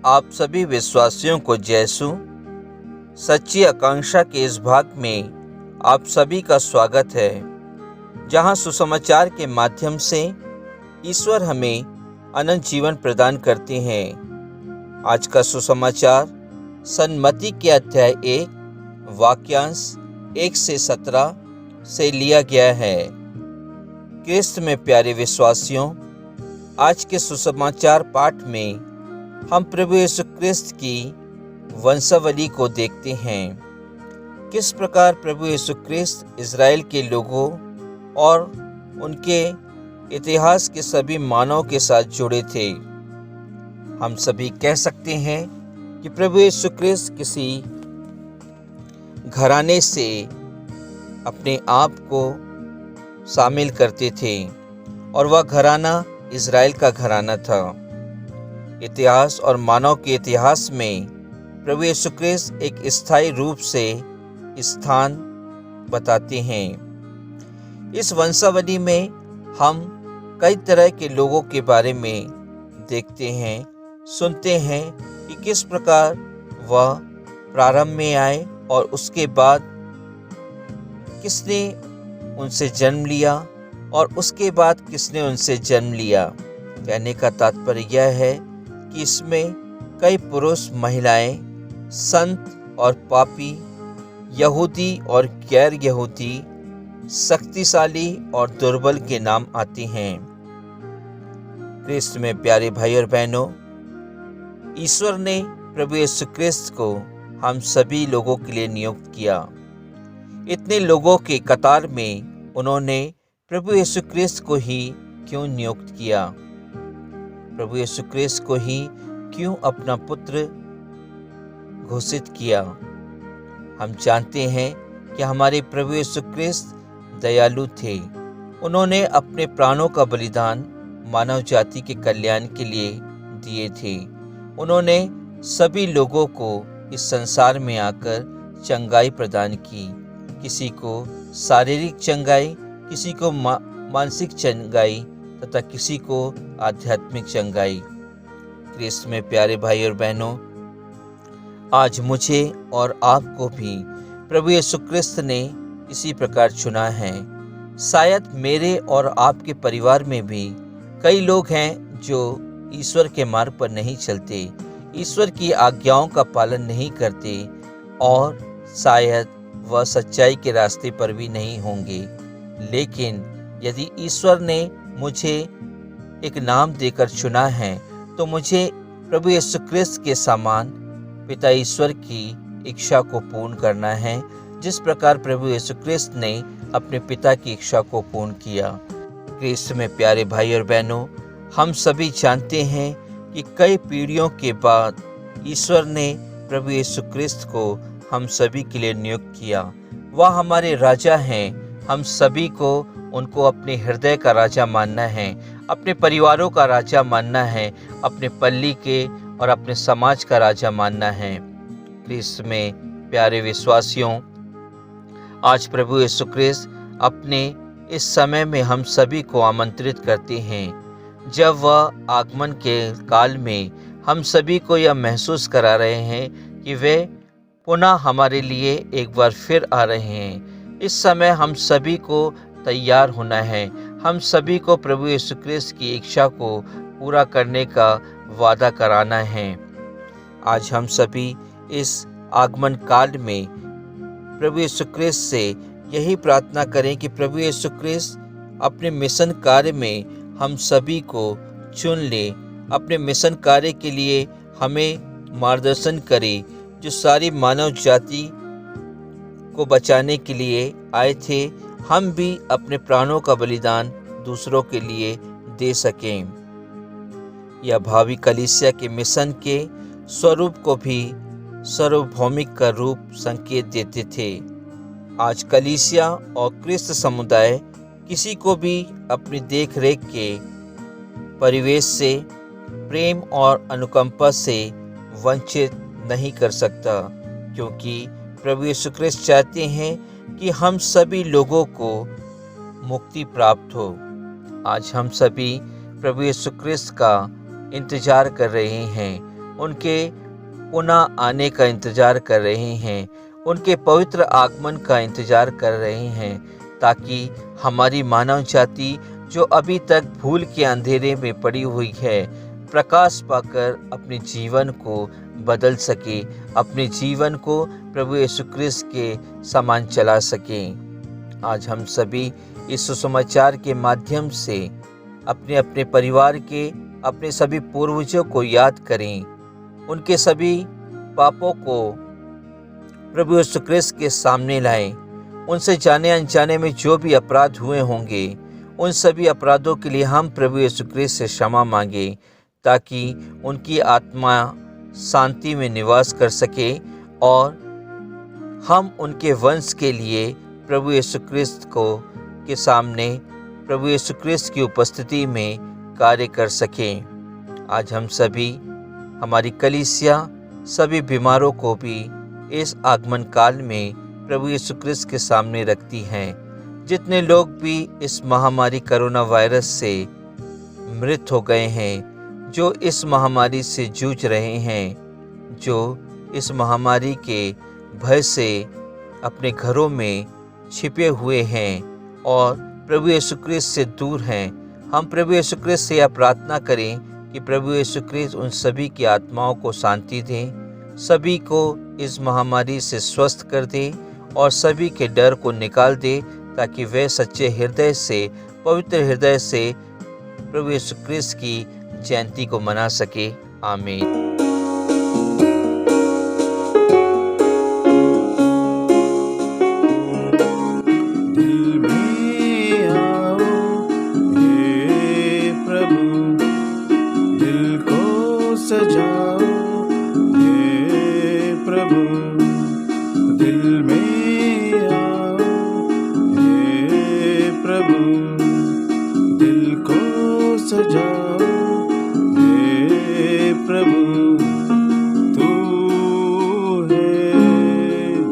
आप सभी विश्वासियों को जयसु सच्ची आकांक्षा के इस भाग में आप सभी का स्वागत है, जहां सुसमाचार के माध्यम से ईश्वर हमें अनंत जीवन प्रदान करते हैं। आज का सुसमाचार सन्मति के अध्याय 1 वाक्यांश 1 से 17 से लिया गया है। क्रिस्त में प्यारे विश्वासियों, आज के सुसमाचार पाठ में हम प्रभु यीशु क्रिस्त की वंशावली को देखते हैं। किस प्रकार प्रभु यीशु क्रिस्त इज़राइल के लोगों और उनके इतिहास के सभी मानव के साथ जुड़े थे। हम सभी कह सकते हैं कि प्रभु यीशु क्रिस्त किसी घराने से अपने आप को शामिल करते थे और वह घराना इज़राइल का घराना था। इतिहास और मानव के इतिहास में प्रभु यीशु क्रिस्त एक स्थायी रूप से स्थान बताते हैं। इस वंशावली में हम कई तरह के लोगों के बारे में देखते हैं, सुनते हैं कि किस प्रकार वह प्रारंभ में आए और उसके बाद किसने उनसे जन्म लिया और उसके बाद किसने उनसे जन्म लिया। कहने का तात्पर्य यह है कि इसमें कई पुरुष, महिलाएं, संत और पापी, यहूदी और गैर यहूदी, शक्तिशाली और दुर्बल के नाम आते हैं। क्रिस्त में प्यारे भाई और बहनों, ईश्वर ने प्रभु यीशु क्रिस्त को हम सभी लोगों के लिए नियुक्त किया। इतने लोगों के कतार में उन्होंने प्रभु यीशु क्रिस्त को ही क्यों नियुक्त किया? प्रभु यीशु क्रिस्त को ही क्यों अपना पुत्र घोषित किया? हम जानते हैं कि हमारे प्रभु यीशु क्रिस्त दयालु थे। उन्होंने अपने प्राणों का बलिदान मानव जाति के कल्याण के लिए दिए थे। उन्होंने सभी लोगों को इस संसार में आकर चंगाई प्रदान की। किसी को शारीरिक चंगाई, किसी को मानसिक चंगाई तथा किसी को आध्यात्मिक चंगाई। क्रिस्त में प्यारे भाई और बहनों, आज मुझे और आपको भी प्रभु यीशु क्रिस्त ने इसी प्रकार चुना है। शायद मेरे और आपके परिवार में भी कई लोग हैं जो ईश्वर के मार्ग पर नहीं चलते, ईश्वर की आज्ञाओं का पालन नहीं करते और शायद वह सच्चाई के रास्ते पर भी नहीं होंगे। लेकिन यदि ईश्वर ने मुझे एक नाम देकर चुना है तो मुझे प्रभु यीशु क्रिस्त के समान पिता ईश्वर की इच्छा को पूर्ण करना है, जिस प्रकार प्रभु यीशु क्रिस्त ने अपने पिता की इच्छा को पूर्ण किया। क्रिस्त में प्यारे भाई और बहनों, हम सभी जानते हैं कि कई पीढ़ियों के बाद ईश्वर ने प्रभु यीशु क्रिस्त को हम सभी के लिए नियुक्त किया। वह हमारे राजा हैं। हम सभी को उनको अपने हृदय का राजा मानना है, अपने परिवारों का राजा मानना है, अपने पल्ली के और अपने समाज का राजा मानना है। क्रिस्त में प्यारे विश्वासियों, आज प्रभु यीशु क्रिस्त अपने इस समय में हम सभी को आमंत्रित करते हैं, जब वह आगमन के काल में हम सभी को यह महसूस करा रहे हैं कि वे पुनः हमारे लिए एक बार फिर आ रहे हैं। इस समय हम सभी को तैयार होना है। हम सभी को प्रभु यीशु क्रिस्त की इच्छा को पूरा करने का वादा कराना है। आज हम सभी इस आगमन काल में प्रभु यीशु क्रिस्त से यही प्रार्थना करें कि प्रभु यीशु क्रिस्त अपने मिशन कार्य में हम सभी को चुन ले, अपने मिशन कार्य के लिए हमें मार्गदर्शन करे, जो सारी मानव जाति को बचाने के लिए आए थे। हम भी अपने प्राणों का बलिदान दूसरों के लिए दे सकें। यह भावी कलीसिया के मिशन के स्वरूप को भी सार्वभौमिक का रूप संकेत देते थे। आज कलीसिया और क्रिस्त समुदाय किसी को भी अपनी देखरेख के परिवेश से, प्रेम और अनुकंपा से वंचित नहीं कर सकता, क्योंकि प्रभु यीशु क्रिस्त चाहते हैं कि हम सभी लोगों को मुक्ति प्राप्त हो। आज हम सभी प्रभु यीशु क्रिस्त का इंतजार कर रहे हैं। उनके पुनः आने का इंतजार कर रहे हैं, उनके पवित्र आगमन का इंतजार कर रहे हैं, ताकि हमारी मानव जाति जो अभी तक भूल के अंधेरे में पड़ी हुई है, प्रकाश पाकर अपने जीवन को बदल सके, अपने जीवन को प्रभु यीशु क्रिस्त के समान चला सकें। आज हम सभी इस सुसमाचार के माध्यम से अपने अपने परिवार के, अपने सभी पूर्वजों को याद करें, उनके सभी पापों को प्रभु यीशु क्रिस्त के सामने लाएं, उनसे जाने अनजाने में जो भी अपराध हुए होंगे, उन सभी अपराधों के लिए हम प्रभु यीशु क्रिस्त से क्षमा मांगे, ताकि उनकी आत्मा शांति में निवास कर सके और हम उनके वंश के लिए प्रभु यीशु क्रिस्त के सामने प्रभु यीशु क्रिस्त की उपस्थिति में कार्य कर सकें। आज हम सभी, हमारी कलीसिया सभी बीमारों को भी इस आगमन काल में प्रभु यीशु क्रिस्त के सामने रखती हैं। जितने लोग भी इस महामारी कोरोना वायरस से मृत हो गए हैं, जो इस महामारी से जूझ रहे हैं, जो इस महामारी के भय से अपने घरों में छिपे हुए हैं और प्रभु यीशु क्रिस्त से दूर हैं, हम प्रभु यीशु क्रिस्त से यह प्रार्थना करें कि प्रभु यीशु क्रिस्त उन सभी की आत्माओं को शांति दें, सभी को इस महामारी से स्वस्थ कर दे और सभी के डर को निकाल दे, ताकि वे सच्चे हृदय से, पवित्र हृदय से प्रभु यीशु क्रिस्त की जयंती को मना सके। आमीन। सजाओ हे प्रभु, दिल में आओ हे प्रभु, दिल को सजाओ हे प्रभु। तू है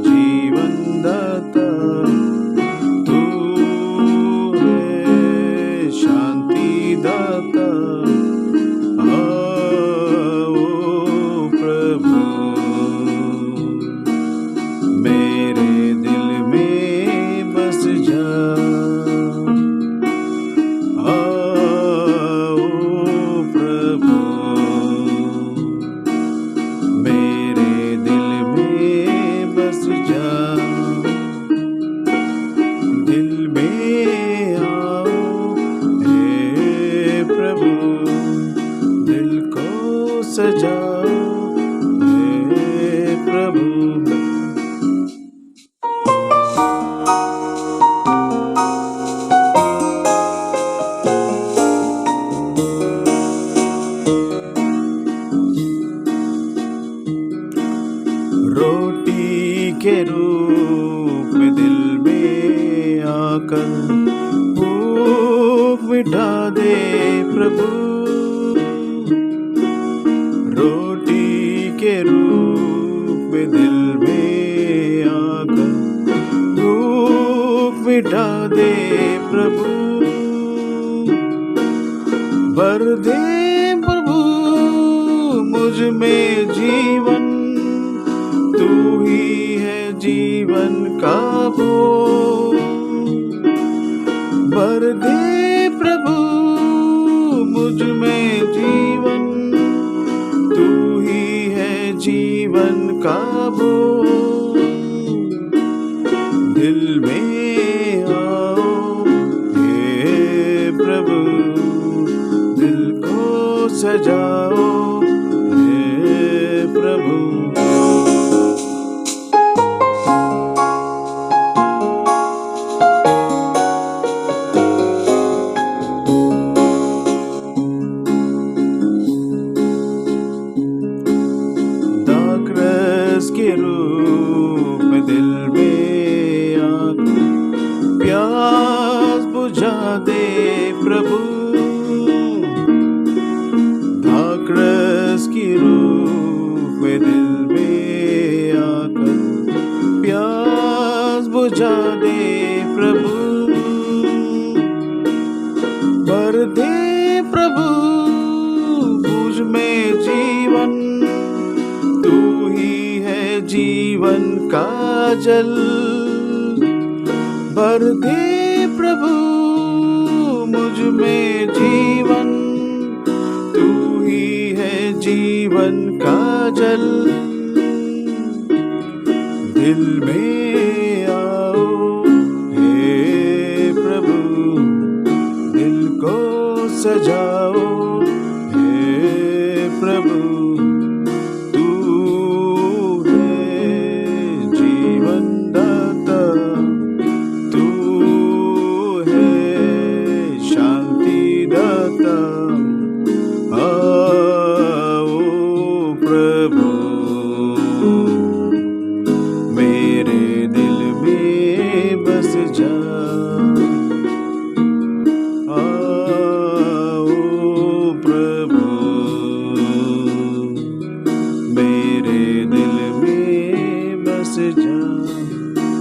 जीवन दाता, तू है शांति दाता, सजाओ हे प्रभु। रोटी के रूप में दिल में आकर भूख मिटा दे प्रभु, रोटी के रूप में दिल में आकर भूख मिटा दे प्रभु, भर दे प्रभु मुझ में जीवन, तू ही है जीवन का भोग, भर दे प्रभु मुझ में जीवन, तू ही है जीवन का भोग। दिल में आओ हे प्रभु, दिल को सजाओ हे प्रभु। के रूप में दिल में आकर प्यास बुझा दे प्रभु, दाखरस के रूप में दिल में आकर प्यास बुझा दे प्रभु, भर दे प्रभु मुझ में जीवन, का जल। भर दे प्रभु मुझ में जीवन, तू ही है जीवन का जल। दिल में आओ हे प्रभु, दिल को सजा